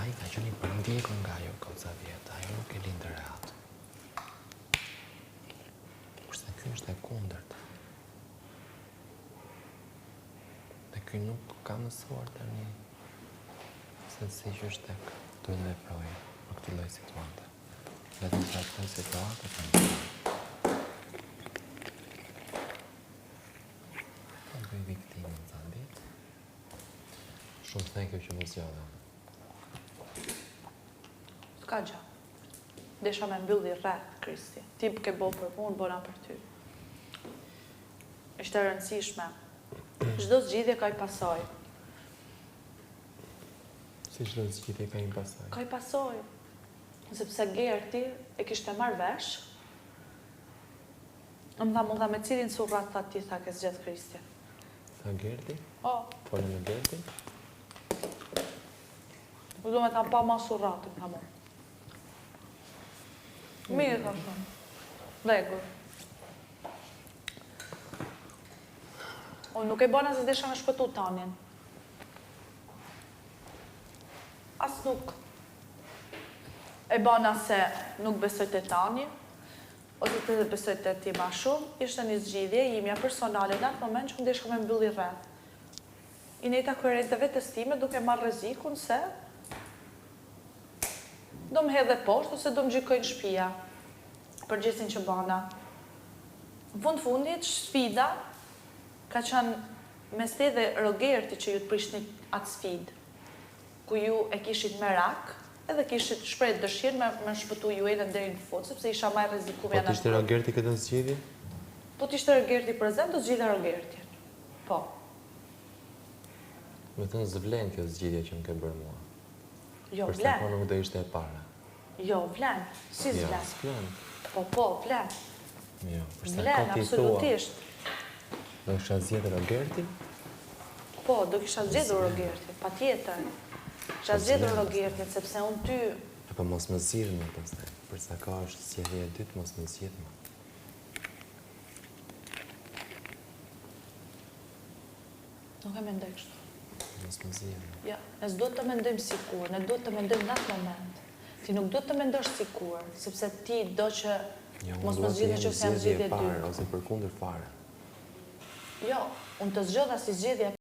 ai ka qenë i përndjekur nga ajo goca vjetë, ajo nuk e lindë rehat. Kurse ky është e kundërt. Dhe ky nuk ka mësuar tani se si që është tek duhet me veprojë për këtë lloj situate. Vetëm sa të situatë të bëj viktimën të ambit. Shumë thank you që më zgjodhe. S'ka gjë. Desha me mbylli rreth, Kristi. Ti ke bo për unë, bona për ty. Ishte e rëndësishme. Çdo zgjidhje ka i pasoj. Si çdo zgjidhje ka i pasoj? Ka i pasoj. Sepse Gerti e kishte marrë vesh. Më tha, mund tha me cilin surrat tha ti tha ke zgjedh Kristi. Tha Gerti? O. Folë me Gerti? U do me tha pa ma surratin, tha mu. Mirë, tha shumë. Vegur. Unë nuk e bona se desha me shpëtu Tanin. As nuk e bona se nuk besoj të Tani, ose të besoj të ti ma shumë, ishte një zgjidhje imja personale në atë moment që unë desha me mbylli rreth. I nejta kërrejt dhe vetës time duke marrë rrezikun se do më hedhe poshtë ose do më gjykojnë shtëpia për gjësin që bana. Në fund fundit, sfida ka qenë mes te dhe Rogerti që ju të prishni atë sfidë, ku ju e kishit merak, edhe kishit shpreh dëshirë me shpëtu ju edhe deri në fund, sepse isha më e rrezikuar Po t'ishte Rogerti këtë zgjidhje? Po t'ishte Rogerti prezent, do zgjidha Rogertin. Po. Me thënë zvlen kjo zgjidhje që më ke bërë mua. Jo, Përsa vlen. po nuk do ishte e para. Jo, vlen. Si Jo, zvlen? s'vlen. Po, vlen. Jo, përsa Vlen, ka ti thua, absolutisht. do kisha zgjedhur Rogertin? Po, do kisha zgjedhur Rogertin, patjetër. Kisha zgjedhur Rogertin, sepse unë ty Apo mos më zgjidh më pastaj. Përsa ka është zgjedhja e dytë, mos më zgjidh më. nuk e mendoj kështu. Mos më zgjidh më. Ja, ne s'duhet të mendojmë sikur, ne duhet të mendojmë në atë moment. Ti nuk duhet të mendosh sikur, sepse ti do që mos më zgjidhë që se janë zgjidhje dy. Ose përkundër fare. Jo, unë të zgjodha si zgjedhje